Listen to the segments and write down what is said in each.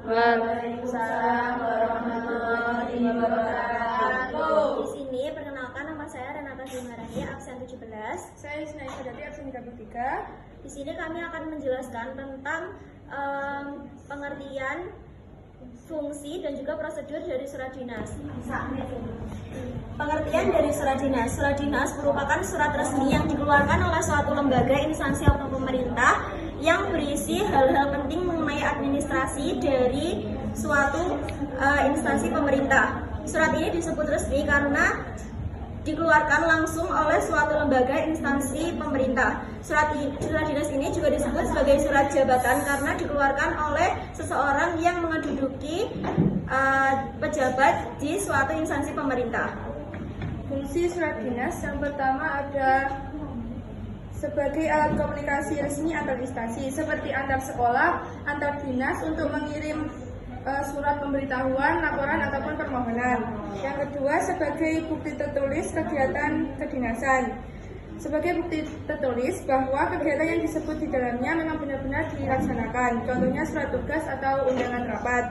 Waalaikumsalam warahmatullahi wabarakatuh. Di sini perkenalkan, nama saya Renata Zimarani, absen 17. Saya Isnai Sadati, absen 33. Di sini kami akan menjelaskan tentang pengertian, fungsi dan juga prosedur dari surat dinas. Pengertian dari surat dinas. Surat dinas merupakan surat resmi yang dikeluarkan oleh suatu lembaga, instansi atau pemerintah yang berisi hal-hal penting mengenai administrasi dari suatu instansi pemerintah. Surat ini disebut resmi karena dikeluarkan langsung oleh suatu lembaga instansi pemerintah. Surat dinas ini juga disebut sebagai surat jabatan karena dikeluarkan oleh seseorang yang menduduki pejabat di suatu instansi pemerintah. Fungsi surat dinas yang pertama ada sebagai alat komunikasi resmi antar instansi seperti antar sekolah, antar dinas untuk mengirim surat pemberitahuan, laporan ataupun permohonan. Yang kedua sebagai bukti tertulis kegiatan kedinasan. Sebagai bukti tertulis bahwa kegiatan yang disebut di dalamnya memang benar-benar dilaksanakan. Contohnya surat tugas atau undangan rapat.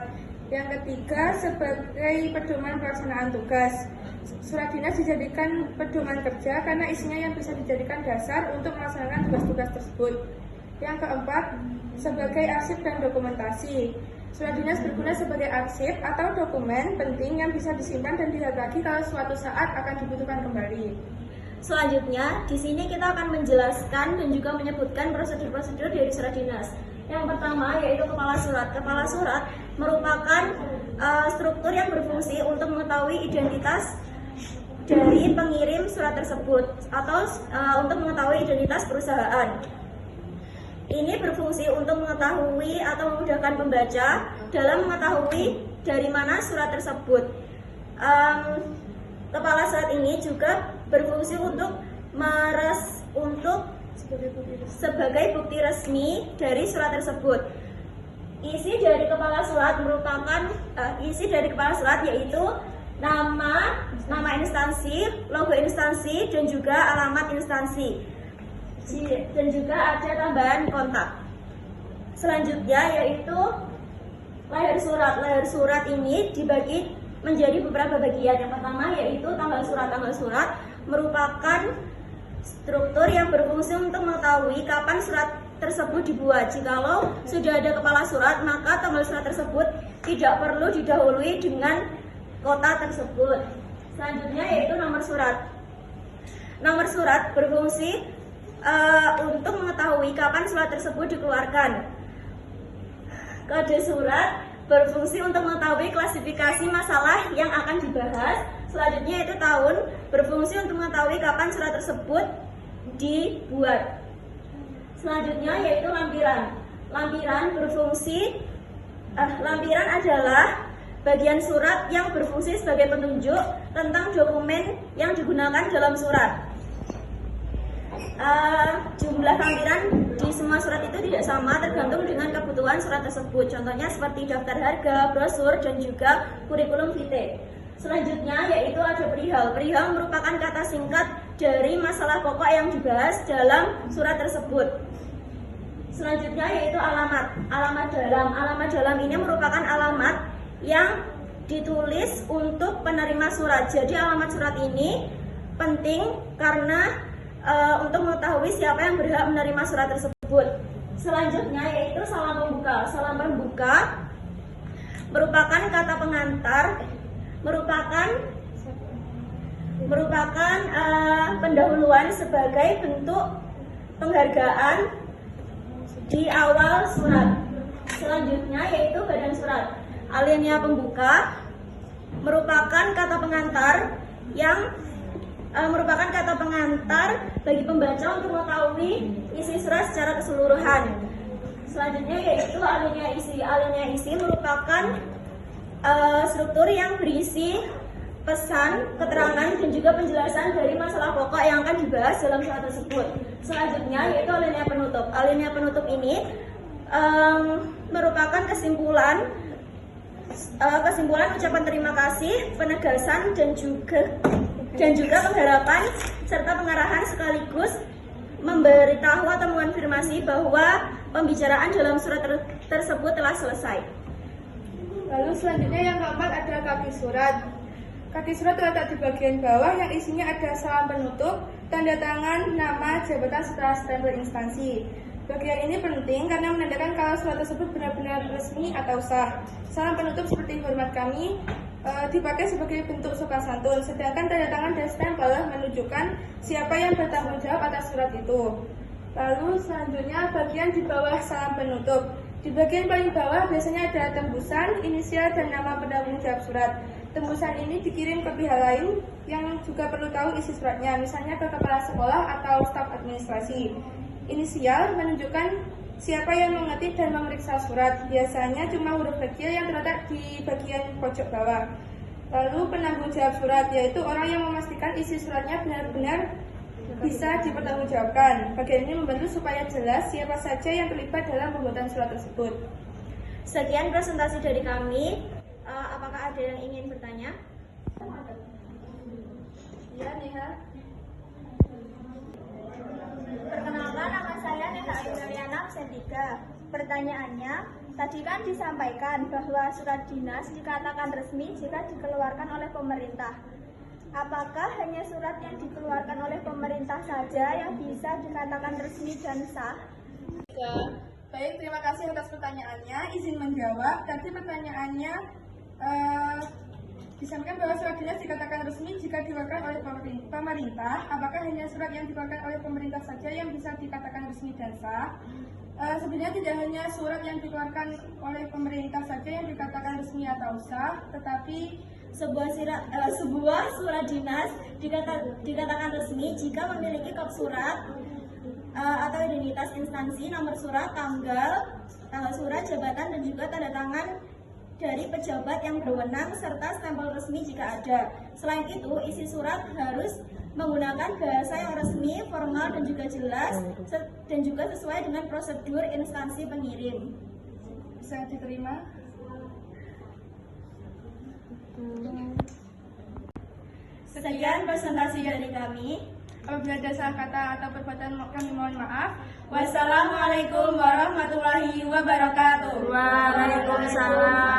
Yang ketiga sebagai pedoman pelaksanaan tugas. Surat dinas dijadikan pedoman kerja karena isinya yang bisa dijadikan dasar untuk melaksanakan tugas-tugas tersebut. Yang keempat sebagai arsip dan dokumentasi. Surat dinas berguna sebagai arsip atau dokumen penting yang bisa disimpan dan dilihat lagi kalau suatu saat akan dibutuhkan kembali. Selanjutnya, di sini kita akan menjelaskan dan juga menyebutkan prosedur-prosedur dari surat dinas. Yang pertama yaitu kepala surat. Kepala surat merupakan struktur yang berfungsi untuk mengetahui identitas dari pengirim surat tersebut atau untuk mengetahui identitas perusahaan. Ini berfungsi untuk mengetahui atau memudahkan pembaca dalam mengetahui dari mana surat tersebut. Kepala surat ini juga berfungsi untuk sebagai bukti resmi dari surat tersebut. Isi dari kepala surat yaitu nama instansi, logo instansi dan juga alamat instansi. Dan juga ada tambahan kontak. Selanjutnya yaitu leher surat. Leher surat ini dibagi menjadi beberapa bagian. Yang pertama yaitu tanggal surat. Tanggal surat merupakan struktur yang berfungsi untuk mengetahui kapan surat tersebut dibuat. Jikalau sudah ada kepala surat, maka tanggal surat tersebut tidak perlu didahului dengan kota tersebut. Selanjutnya yaitu nomor surat. Nomor surat berfungsi untuk mengetahui kapan surat tersebut dikeluarkan. Kode surat berfungsi untuk mengetahui klasifikasi masalah yang akan dibahas. Selanjutnya itu tahun, berfungsi untuk mengetahui kapan surat tersebut dibuat. Selanjutnya yaitu lampiran. Lampiran adalah bagian surat yang berfungsi sebagai petunjuk tentang dokumen yang digunakan dalam surat. Jumlah lampiran di semua surat itu tidak sama, tergantung dengan kebutuhan surat tersebut. Contohnya seperti daftar harga, brosur, dan juga kurikulum vitae. Selanjutnya yaitu ada perihal. Perihal merupakan kata singkat dari masalah pokok yang dibahas dalam surat tersebut. Selanjutnya yaitu alamat. Alamat dalam. Alamat dalam ini merupakan alamat yang ditulis untuk penerima surat. Jadi alamat surat ini penting karena untuk mengetahui siapa yang berhak menerima surat tersebut. Selanjutnya yaitu salam pembuka. Salam pembuka merupakan kata pengantar, merupakan pendahuluan sebagai bentuk penghargaan di awal surat. Selanjutnya yaitu badan surat. Alinea pembuka merupakan kata pengantar bagi pembaca untuk mengetahui isi surat secara keseluruhan. Selanjutnya yaitu alinea isi. Alinea isi merupakan struktur yang berisi pesan, keterangan, dan juga penjelasan dari masalah pokok yang akan dibahas dalam surat tersebut. Selanjutnya yaitu alinea penutup. Alinea penutup ini merupakan kesimpulan ucapan terima kasih, penegasan, dan juga pengharapan serta pengarahan sekaligus memberitahu atau mengonfirmasi bahwa pembicaraan dalam surat tersebut telah selesai. Lalu selanjutnya yang keempat ada kaki surat. Kaki surat terletak di bagian bawah yang isinya ada salam penutup, tanda tangan, nama, jabatan serta stempel instansi. Bagian ini penting karena menandakan kalau surat tersebut benar-benar resmi atau sah. Salam penutup seperti hormat kami dipakai sebagai bentuk sopan santun, sedangkan tanda tangan dan stempel menunjukkan siapa yang bertanggung jawab atas surat itu. Lalu selanjutnya bagian di bawah salam penutup. Di bagian paling bawah biasanya ada tembusan, inisial, dan nama penanggung jawab surat. Tembusan ini dikirim ke pihak lain yang juga perlu tahu isi suratnya, misalnya ke kepala sekolah atau staf administrasi. Inisial menunjukkan siapa yang mengetik dan memeriksa surat, biasanya cuma huruf kecil yang terletak di bagian pojok bawah. Lalu penanggung jawab surat, yaitu orang yang memastikan isi suratnya benar-benar bisa dipertanggungjawabkan. Bagian ini membantu supaya jelas siapa saja yang terlibat dalam pembuatan surat tersebut. Sekian presentasi dari kami. Apakah ada yang ingin bertanya? Ya, Neha. Perkenalkan, nama saya Neha Ayuriana, absen 3. Pertanyaannya, tadi kan disampaikan bahwa surat dinas dikatakan resmi jika dikeluarkan oleh pemerintah. Apakah hanya surat yang dikeluarkan oleh pemerintah saja yang bisa dikatakan resmi dan sah? Baik, terima kasih atas pertanyaannya. Izin menjawab. Tadi pertanyaannya disampaikan bahwa surat dinas dikatakan resmi jika dikeluarkan oleh pemerintah. Apakah hanya surat yang dikeluarkan oleh pemerintah saja yang bisa dikatakan resmi dan sah? Sebenarnya tidak hanya surat yang dikeluarkan oleh pemerintah saja yang dikatakan resmi atau sah, tetapi sebuah surat dinas dikatakan resmi jika memiliki kop surat atau identitas instansi, nomor surat, tanggal surat, jabatan, dan juga tanda tangan dari pejabat yang berwenang serta stempel resmi jika ada. Selain itu, isi surat harus menggunakan bahasa yang resmi, formal, dan juga jelas, dan juga sesuai dengan prosedur instansi pengirim. Bisa diterima? Sekian presentasi dari kami. Apabila ada salah kata atau perbuatan kami mohon maaf. Wassalamualaikum warahmatullahi wabarakatuh. Waalaikumsalam.